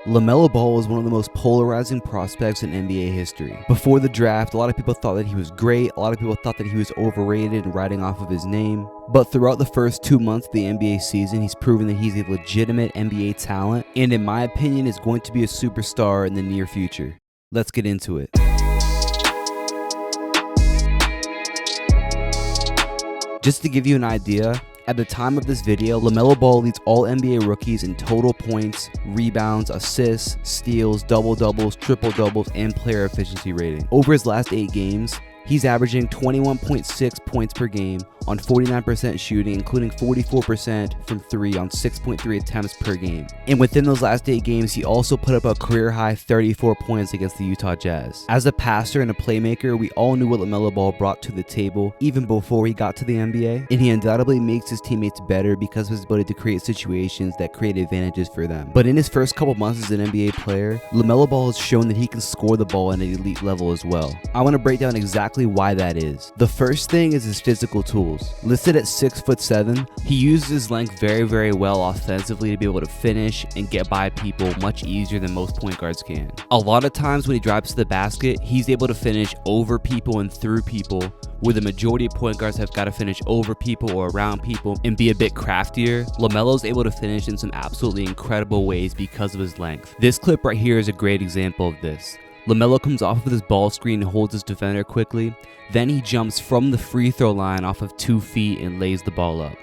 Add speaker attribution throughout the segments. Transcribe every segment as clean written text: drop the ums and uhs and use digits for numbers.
Speaker 1: LaMelo Ball is one of the most polarizing prospects in NBA history. Before the draft, a lot of people thought that he was great, a lot of people thought that he was overrated and riding off of his name. But throughout the first 2 months of the NBA season, he's proven that he's a legitimate NBA talent, and in my opinion is going to be a superstar in the near future. Let's get into it. Just to give you an idea, at the time of this video, LaMelo Ball leads all NBA rookies in total points, rebounds, assists, steals, double-doubles, triple-doubles, and player efficiency rating. Over his last 8 games, he's averaging 21.6 points per game on 49% shooting, including 44% from 3 on 6.3 attempts per game. And within those last 8 games, he also put up a career-high 34 points against the Utah Jazz. As a passer and a playmaker, we all knew what LaMelo Ball brought to the table even before he got to the NBA, and he undoubtedly makes his teammates better because of his ability to create situations that create advantages for them. But in his first couple months as an NBA player, LaMelo Ball has shown that he can score the ball at an elite level as well. I want to break down exactly why that is. The first thing is his physical tools. Listed at 6'7", he uses his length very well offensively to be able to finish and get by people much easier than most point guards can. A lot of times when he drives to the basket, he's able to finish over people and through people, where the majority of point guards have got to finish over people or around people and be a bit craftier. LaMelo's able to finish in some absolutely incredible ways because of his length. This clip right here is a great example of this. LaMelo comes off of his ball screen and holds his defender quickly, then he jumps from the free throw line off of 2 feet and lays the ball up.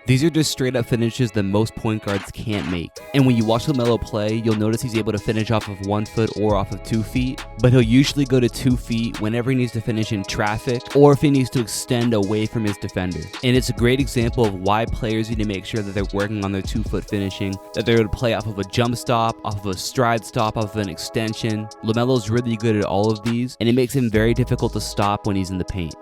Speaker 1: These are just straight up finishes that most point guards can't make. And when you watch LaMelo play, you'll notice he's able to finish off of 1 foot or off of 2 feet, but he'll usually go to 2 feet whenever he needs to finish in traffic or if he needs to extend away from his defender. And it's a great example of why players need to make sure that they're working on their 2-foot finishing, that they're able to play off of a jump stop, off of a stride stop, off of an extension. LaMelo's really good at all of these, and it makes him very difficult to stop when he's in the paint.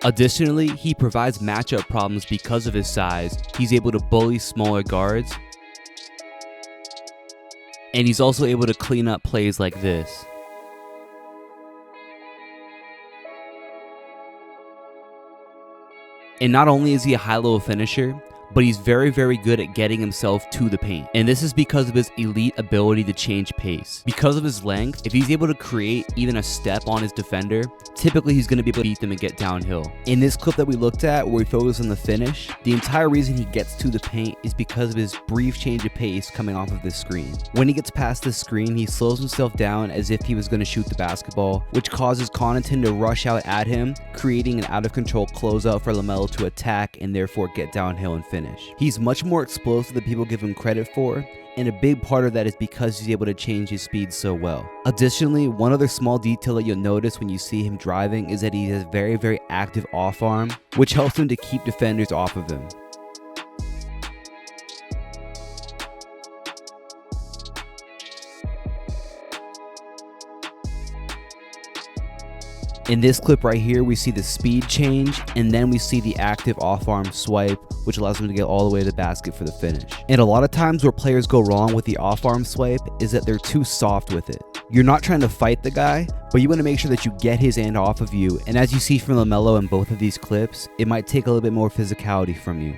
Speaker 1: Additionally, he provides matchup problems because of his size. He's able to bully smaller guards, and he's also able to clean up plays like this. And not only is he a high-level finisher, but he's very good at getting himself to the paint. And this is because of his elite ability to change pace. Because of his length, if he's able to create even a step on his defender, typically he's going to be able to beat them and get downhill. In this clip that we looked at, where we focus on the finish, the entire reason he gets to the paint is because of his brief change of pace coming off of this screen. When he gets past this screen, he slows himself down as if he was going to shoot the basketball, which causes Connaughton to rush out at him, creating an out-of-control closeout for LaMelo to attack and therefore get downhill and finish. He's much more explosive than people give him credit for, and a big part of that is because he's able to change his speed so well. Additionally, one other small detail that you'll notice when you see him driving is that he has very active off arm, which helps him to keep defenders off of him. In this clip right here, we see the speed change, and then we see the active off-arm swipe, which allows him to get all the way to the basket for the finish. And a lot of times where players go wrong with the off-arm swipe is that they're too soft with it. You're not trying to fight the guy, but you want to make sure that you get his hand off of you, and as you see from LaMelo in both of these clips, it might take a little bit more physicality from you.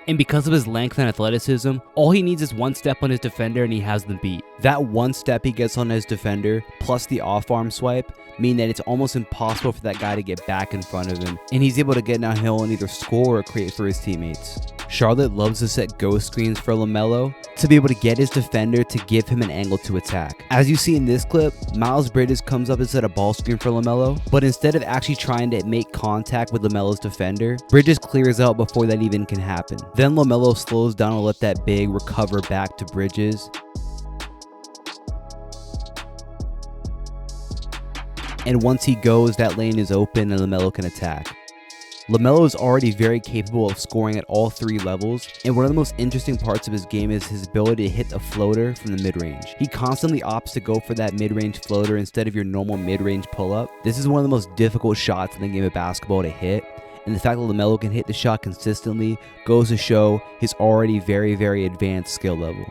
Speaker 1: And because of his length and athleticism, all he needs is 1 step on his defender and he has them beat. That 1 step he gets on his defender, plus the off-arm swipe, mean that it's almost impossible for that guy to get back in front of him, and he's able to get downhill and either score or create for his teammates. Charlotte loves to set ghost screens for LaMelo to be able to get his defender to give him an angle to attack. As you see in this clip, Miles Bridges comes up and set a ball screen for LaMelo, but instead of actually trying to make contact with LaMelo's defender, Bridges clears out before that even can happen. Then LaMelo slows down and let that big recover back to Bridges. And once he goes, that lane is open and LaMelo can attack. LaMelo is already very capable of scoring at all 3 levels, and one of the most interesting parts of his game is his ability to hit a floater from the mid-range. He constantly opts to go for that mid-range floater instead of your normal mid-range pull-up. This is one of the most difficult shots in the game of basketball to hit, and the fact that LaMelo can hit the shot consistently goes to show his already very advanced skill level.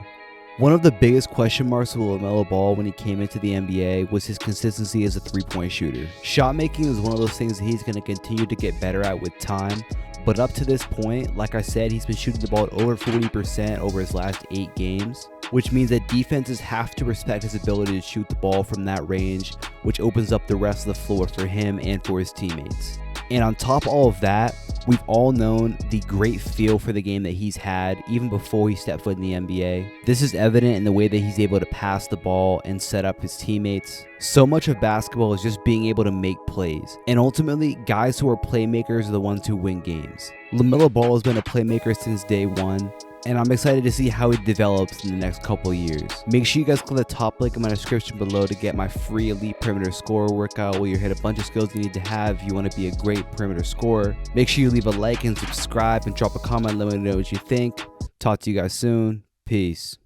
Speaker 1: One of the biggest question marks with LaMelo Ball when he came into the NBA was his consistency as a three-point shooter. Shot making is one of those things that he's going to continue to get better at with time, but up to this point, like I said, he's been shooting the ball at over 40% over his last 8 games, which means that defenses have to respect his ability to shoot the ball from that range, which opens up the rest of the floor for him and for his teammates. And on top of all of that, we've all known the great feel for the game that he's had even before he stepped foot in the NBA. This is evident in the way that he's able to pass the ball and set up his teammates. So much of basketball is just being able to make plays. And ultimately, guys who are playmakers are the ones who win games. LaMelo Ball has been a playmaker since day one, and I'm excited to see how he develops in the next couple years. Make sure you guys click the top link in my description below to get my free elite perimeter scorer workout where you hit a bunch of skills you need to have if you want to be a great perimeter scorer. Make sure you leave a like and subscribe and drop a comment. Let me know what you think. Talk to you guys soon. Peace.